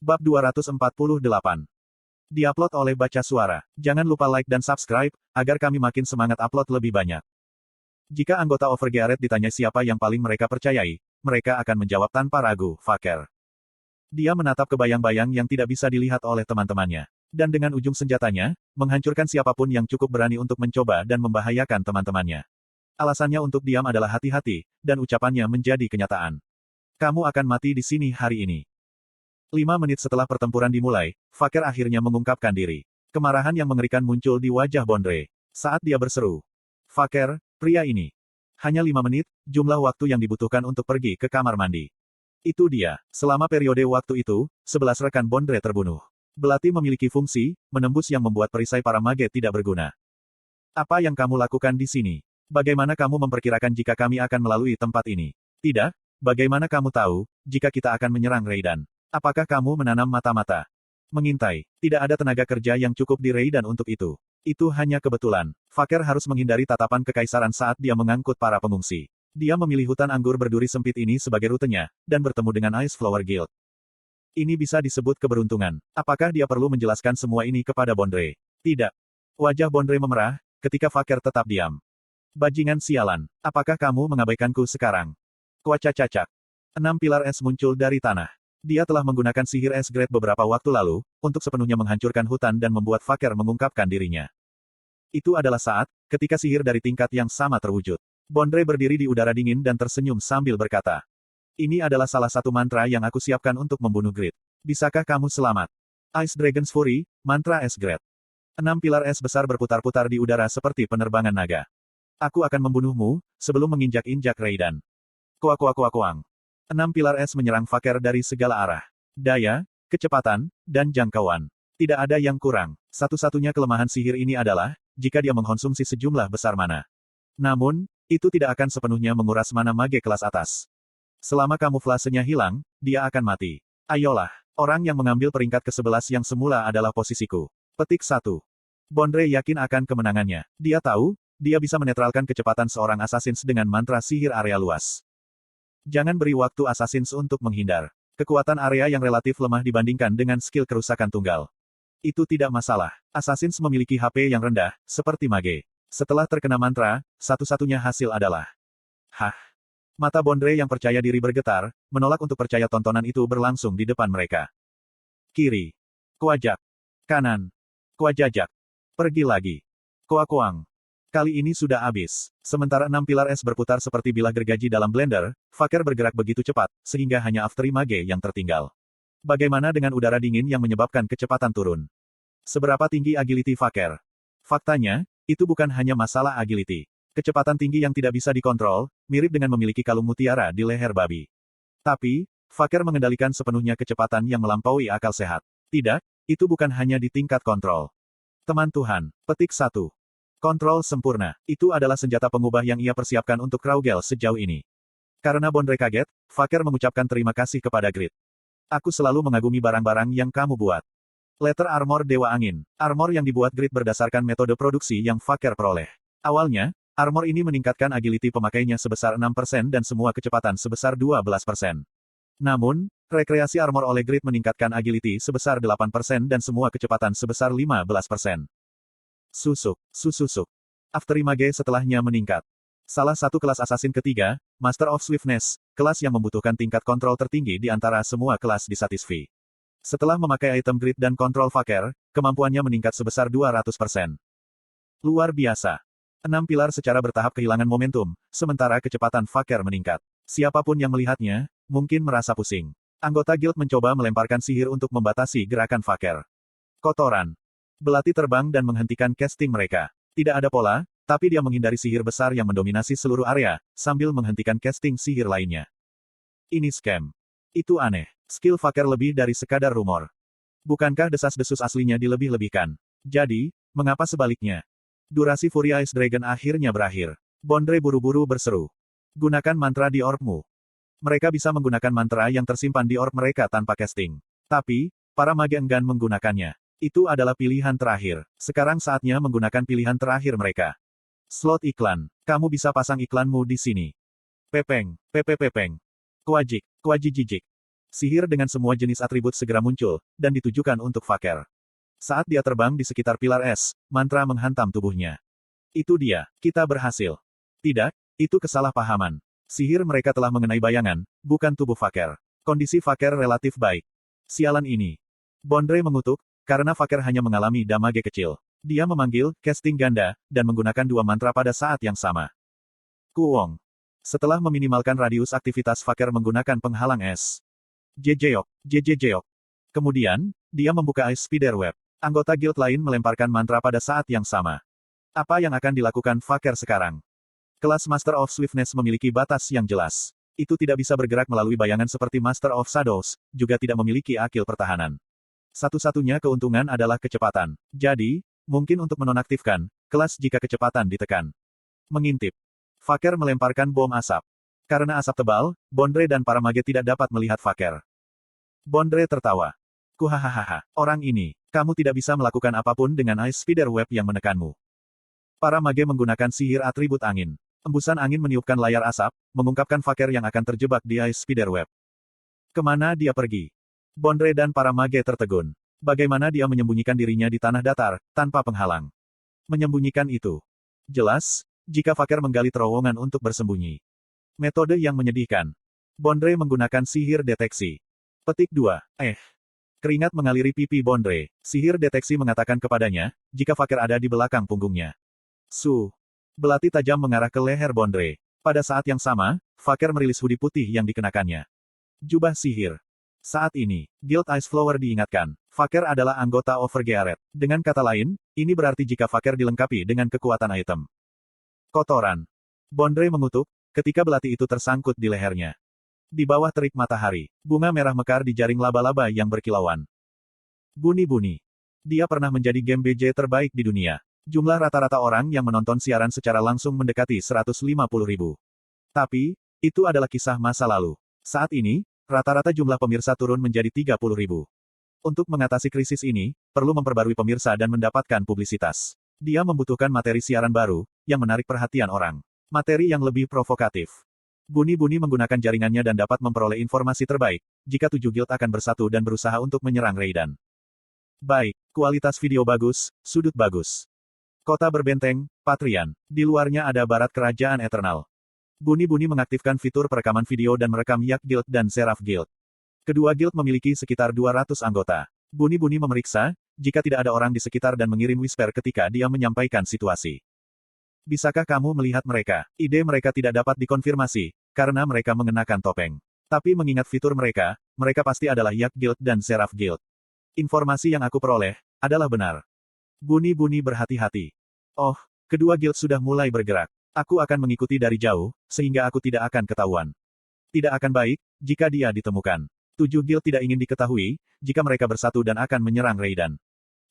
Bab 248. Diupload oleh Baca Suara. Jangan lupa like dan subscribe, agar kami makin semangat upload lebih banyak. Jika anggota Overgearet ditanya siapa yang paling mereka percayai, mereka akan menjawab tanpa ragu, Faker. Dia menatap ke bayang-bayang yang tidak bisa dilihat oleh teman-temannya. Dan dengan ujung senjatanya, menghancurkan siapapun yang cukup berani untuk mencoba dan membahayakan teman-temannya. Alasannya untuk diam adalah hati-hati, dan ucapannya menjadi kenyataan. Kamu akan mati di sini hari ini. 5 menit setelah pertempuran dimulai, Faker akhirnya mengungkapkan diri. Kemarahan yang mengerikan muncul di wajah Bondre. Saat dia berseru. Faker, pria ini. Hanya 5 menit, jumlah waktu yang dibutuhkan untuk pergi ke kamar mandi. Itu dia. Selama periode waktu itu, 11 rekan Bondre terbunuh. Belati memiliki fungsi, menembus yang membuat perisai para mage tidak berguna. Apa yang kamu lakukan di sini? Bagaimana kamu memperkirakan jika kami akan melalui tempat ini? Tidak, bagaimana kamu tahu, jika kita akan menyerang Raiden? Apakah kamu menanam mata-mata? Mengintai. Tidak ada tenaga kerja yang cukup di Raiden untuk itu. Itu hanya kebetulan. Faker harus menghindari tatapan kekaisaran saat dia mengangkut para pengungsi. Dia memilih hutan anggur berduri sempit ini sebagai rutenya, dan bertemu dengan Ice Flower Guild. Ini bisa disebut keberuntungan. Apakah dia perlu menjelaskan semua ini kepada Bondre? Tidak. Wajah Bondre memerah, ketika Faker tetap diam. Bajingan sialan. Apakah kamu mengabaikanku sekarang? Kuacak-cacak. 6 pilar es muncul dari tanah. Dia telah menggunakan sihir es grade beberapa waktu lalu, untuk sepenuhnya menghancurkan hutan dan membuat Faker mengungkapkan dirinya. Itu adalah saat, ketika sihir dari tingkat yang sama terwujud. Bondre berdiri di udara dingin dan tersenyum sambil berkata. Ini adalah salah satu mantra yang aku siapkan untuk membunuh Grid. Bisakah kamu selamat? Ice Dragon's Fury, mantra es grade. 6 pilar es besar berputar-putar di udara seperti penerbangan naga. Aku akan membunuhmu, sebelum menginjak-injak Raiden. Kuak-kuak-kuak-kuang. 6 pilar es menyerang Faker dari segala arah. Daya, kecepatan, dan jangkauan. Tidak ada yang kurang. Satu-satunya kelemahan sihir ini adalah, jika dia mengkonsumsi sejumlah besar mana. Namun, itu tidak akan sepenuhnya menguras mana mage kelas atas. Selama kamuflasenya hilang, dia akan mati. Ayolah, orang yang mengambil peringkat ke-11 yang semula adalah posisiku. Petik 1. Bondre yakin akan kemenangannya. Dia tahu, dia bisa menetralkan kecepatan seorang Assassins dengan mantra sihir area luas. Jangan beri waktu Assassins untuk menghindar. Kekuatan area yang relatif lemah dibandingkan dengan skill kerusakan tunggal. Itu tidak masalah. Assassins memiliki HP yang rendah, seperti mage. Setelah terkena mantra, satu-satunya hasil adalah hah. Mata Bondre yang percaya diri bergetar, menolak untuk percaya tontonan itu berlangsung di depan mereka. Kiri. Kuajak. Kanan. Kuajajak. Pergi lagi. Kuakuang. Kali ini sudah habis. Sementara 6 pilar es berputar seperti bilah gergaji dalam blender, Faker bergerak begitu cepat, sehingga hanya Afteri Mage yang tertinggal. Bagaimana dengan udara dingin yang menyebabkan kecepatan turun? Seberapa tinggi agility Faker? Faktanya, itu bukan hanya masalah agility. Kecepatan tinggi yang tidak bisa dikontrol, mirip dengan memiliki kalung mutiara di leher babi. Tapi, Faker mengendalikan sepenuhnya kecepatan yang melampaui akal sehat. Tidak, itu bukan hanya di tingkat kontrol. Teman Tuhan, petik 1. Kontrol sempurna. Itu adalah senjata pengubah yang ia persiapkan untuk Raugel sejauh ini. Karena Bondre kaget, Faker mengucapkan terima kasih kepada Grid. Aku selalu mengagumi barang-barang yang kamu buat. Letter Armor Dewa Angin. Armor yang dibuat Grid berdasarkan metode produksi yang Faker peroleh. Awalnya, armor ini meningkatkan agility pemakainya sebesar 6% dan semua kecepatan sebesar 12%. Namun, rekreasi armor oleh Grid meningkatkan agility sebesar 8% dan semua kecepatan sebesar 15%. Susuk. Afteri Mage setelahnya meningkat. Salah satu kelas assassin ketiga, Master of Swiftness, kelas yang membutuhkan tingkat kontrol tertinggi di antara semua kelas di Satisfy. Setelah memakai item grid dan kontrol Faker, kemampuannya meningkat sebesar 200%. Luar biasa. 6 pilar secara bertahap kehilangan momentum, sementara kecepatan Faker meningkat. Siapapun yang melihatnya, mungkin merasa pusing. Anggota guild mencoba melemparkan sihir untuk membatasi gerakan Faker. Kotoran. Belati terbang dan menghentikan casting mereka. Tidak ada pola, tapi dia menghindari sihir besar yang mendominasi seluruh area, sambil menghentikan casting sihir lainnya. Ini scam. Itu aneh. Skill Faker lebih dari sekadar rumor. Bukankah desas-desus aslinya dilebih-lebihkan? Jadi, mengapa sebaliknya? Durasi Fury Ice Dragon akhirnya berakhir. Bondre buru-buru berseru. Gunakan mantra di orbmu. Mereka bisa menggunakan mantra yang tersimpan di orb mereka tanpa casting. Tapi, para mage enggan menggunakannya. Itu adalah pilihan terakhir. Sekarang saatnya menggunakan pilihan terakhir mereka. Slot iklan. Kamu bisa pasang iklanmu di sini. Pepeng. Pepeng. Kuajik. Kuajijijik. Sihir dengan semua jenis atribut segera muncul, dan ditujukan untuk Faker. Saat dia terbang di sekitar pilar es, mantra menghantam tubuhnya. Itu dia, kita berhasil. Tidak, itu kesalahpahaman. Sihir mereka telah mengenai bayangan, bukan tubuh Faker. Kondisi Faker relatif baik. Sialan ini. Bondre mengutuk, karena Faker hanya mengalami damage kecil. Dia memanggil casting ganda, dan menggunakan dua mantra pada saat yang sama. Kuwong. Setelah meminimalkan radius aktivitas Faker menggunakan penghalang es. Jejeok. Kemudian, dia membuka Ice Spider Web. Anggota guild lain melemparkan mantra pada saat yang sama. Apa yang akan dilakukan Faker sekarang? Kelas Master of Swiftness memiliki batas yang jelas. Itu tidak bisa bergerak melalui bayangan seperti Master of Shadows, juga tidak memiliki akil pertahanan. Satu-satunya keuntungan adalah kecepatan. Jadi, mungkin untuk menonaktifkan kelas jika kecepatan ditekan. Mengintip. Faker melemparkan bom asap. Karena asap tebal, Bondre dan para mage tidak dapat melihat Faker. Bondre tertawa. Kuhahaha, orang ini, kamu tidak bisa melakukan apapun dengan Ice Spider Web yang menekanmu. Para mage menggunakan sihir atribut angin. Embusan angin meniupkan layar asap, mengungkapkan Faker yang akan terjebak di Ice Spider Web. Kemana dia pergi? Bondre dan para mage tertegun. Bagaimana dia menyembunyikan dirinya di tanah datar, tanpa penghalang? Menyembunyikan itu. Jelas, jika Faker menggali terowongan untuk bersembunyi. Metode yang menyedihkan. Bondre menggunakan sihir deteksi. Petik 2. Keringat mengaliri pipi Bondre. Sihir deteksi mengatakan kepadanya, jika Faker ada di belakang punggungnya. Belati tajam mengarah ke leher Bondre. Pada saat yang sama, Faker merilis hoodie putih yang dikenakannya. Jubah sihir. Saat ini, Guild Ice Flower diingatkan, Faker adalah anggota Overgearet. Dengan kata lain, ini berarti jika Faker dilengkapi dengan kekuatan item. Kotoran. Bondre mengutuk, ketika belati itu tersangkut di lehernya. Di bawah terik matahari, bunga merah mekar di jaring laba-laba yang berkilauan. Buni-buni. Dia pernah menjadi game BJ terbaik di dunia. Jumlah rata-rata orang yang menonton siaran secara langsung mendekati 150.000. Tapi, itu adalah kisah masa lalu. Saat ini, rata-rata jumlah pemirsa turun menjadi 30.000. Untuk mengatasi krisis ini, perlu memperbarui pemirsa dan mendapatkan publisitas. Dia membutuhkan materi siaran baru, yang menarik perhatian orang. Materi yang lebih provokatif. Buni-buni menggunakan jaringannya dan dapat memperoleh informasi terbaik, jika 7 guild akan bersatu dan berusaha untuk menyerang Raiden. Baik, kualitas video bagus, sudut bagus. Kota berbenteng, Patrian. Di luarnya ada barat kerajaan Eternal. Buni-buni mengaktifkan fitur perekaman video dan merekam Yak Guild dan Seraph Guild. Kedua guild memiliki sekitar 200 anggota. Buni-buni memeriksa, jika tidak ada orang di sekitar dan mengirim whisper ketika dia menyampaikan situasi. Bisakah kamu melihat mereka? Ide mereka tidak dapat dikonfirmasi, karena mereka mengenakan topeng. Tapi mengingat fitur mereka, mereka pasti adalah Yak Guild dan Seraph Guild. Informasi yang aku peroleh, adalah benar. Buni-buni berhati-hati. Oh, kedua guild sudah mulai bergerak. Aku akan mengikuti dari jauh, sehingga aku tidak akan ketahuan. Tidak akan baik, jika dia ditemukan. 7 guild tidak ingin diketahui, jika mereka bersatu dan akan menyerang Raiden.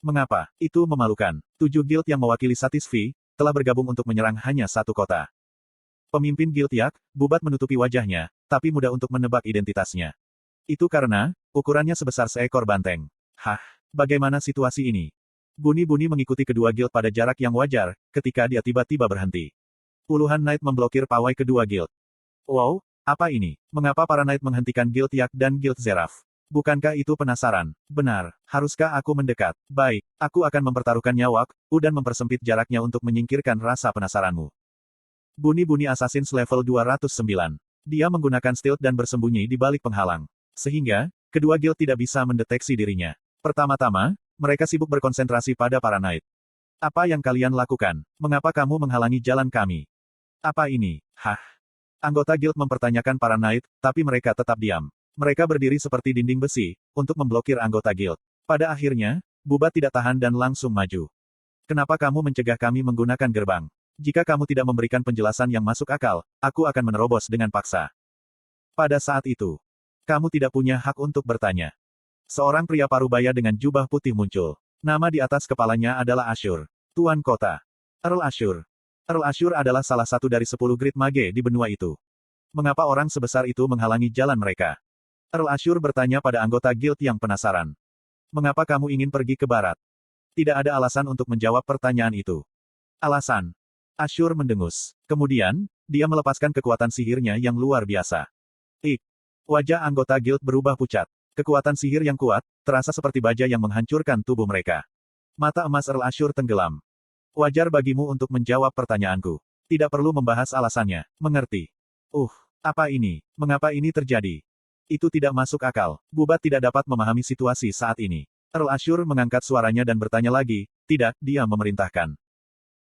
Mengapa? Itu memalukan. 7 guild yang mewakili Satisfy, telah bergabung untuk menyerang hanya satu kota. Pemimpin guild Yak, Bubat menutupi wajahnya, tapi mudah untuk menebak identitasnya. Itu karena, ukurannya sebesar seekor banteng. Bagaimana situasi ini? Buni-buni mengikuti kedua guild pada jarak yang wajar, ketika dia tiba-tiba berhenti. Puluhan knight memblokir pawai kedua guild. Wow, apa ini? Mengapa para knight menghentikan guild Yak dan guild Seraph? Bukankah itu penasaran? Benar, haruskah aku mendekat? Baik, aku akan mempertaruhkan nyawaku dan mempersempit jaraknya untuk menyingkirkan rasa penasaranmu. Buni-buni Assassins level 209. Dia menggunakan stealth dan bersembunyi di balik penghalang. Sehingga, kedua guild tidak bisa mendeteksi dirinya. Pertama-tama, mereka sibuk berkonsentrasi pada para knight. Apa yang kalian lakukan? Mengapa kamu menghalangi jalan kami? Apa ini? Anggota guild mempertanyakan para knight, tapi mereka tetap diam. Mereka berdiri seperti dinding besi, untuk memblokir anggota guild. Pada akhirnya, Bubat tidak tahan dan langsung maju. Kenapa kamu mencegah kami menggunakan gerbang? Jika kamu tidak memberikan penjelasan yang masuk akal, aku akan menerobos dengan paksa. Pada saat itu, kamu tidak punya hak untuk bertanya. Seorang pria parubaya dengan jubah putih muncul. Nama di atas kepalanya adalah Ashur. Tuan Kota. Earl Ashur. Earl Ashur adalah salah satu dari 10 Great Mage di benua itu. Mengapa orang sebesar itu menghalangi jalan mereka? Earl Ashur bertanya pada anggota guild yang penasaran. Mengapa kamu ingin pergi ke barat? Tidak ada alasan untuk menjawab pertanyaan itu. Alasan. Ashur mendengus. Kemudian, dia melepaskan kekuatan sihirnya yang luar biasa. Wajah anggota guild berubah pucat. Kekuatan sihir yang kuat, terasa seperti baja yang menghancurkan tubuh mereka. Mata emas Earl Ashur tenggelam. Wajar bagimu untuk menjawab pertanyaanku. Tidak perlu membahas alasannya, mengerti? Apa ini? Mengapa ini terjadi? Itu tidak masuk akal. Bubat tidak dapat memahami situasi saat ini. Earl Ashur mengangkat suaranya dan bertanya lagi, tidak, dia memerintahkan.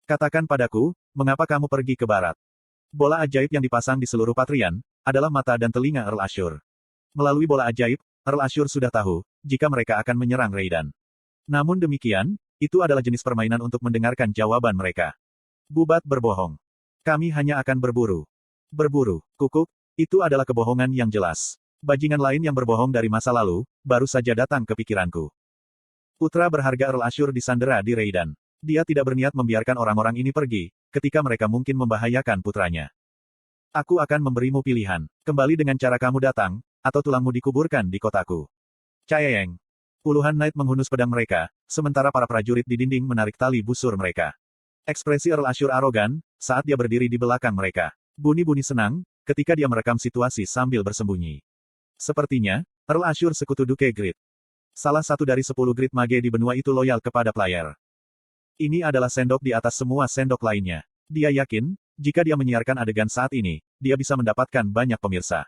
Katakan padaku, mengapa kamu pergi ke barat? Bola ajaib yang dipasang di seluruh Patrian, adalah mata dan telinga Earl Ashur. Melalui bola ajaib, Earl Ashur sudah tahu, jika mereka akan menyerang Raiden. Namun demikian, itu adalah jenis permainan untuk mendengarkan jawaban mereka. Bubat berbohong. Kami hanya akan berburu. Berburu, kukuk, itu adalah kebohongan yang jelas. Bajingan lain yang berbohong dari masa lalu, baru saja datang ke pikiranku. Putra berharga Earl Ashur disandera di Raiden. Dia tidak berniat membiarkan orang-orang ini pergi, ketika mereka mungkin membahayakan putranya. Aku akan memberimu pilihan, kembali dengan cara kamu datang, atau tulangmu dikuburkan di kotaku. Cayeng. Puluhan knight menghunus pedang mereka, sementara para prajurit di dinding menarik tali busur mereka. Ekspresi Earl Ashur arogan, saat dia berdiri di belakang mereka. Buni-buni senang, ketika dia merekam situasi sambil bersembunyi. Sepertinya, Earl Ashur sekutu Duke Grid. Salah satu dari 10 Grid Mage di benua itu loyal kepada player. Ini adalah sendok di atas semua sendok lainnya. Dia yakin, jika dia menyiarkan adegan saat ini, dia bisa mendapatkan banyak pemirsa.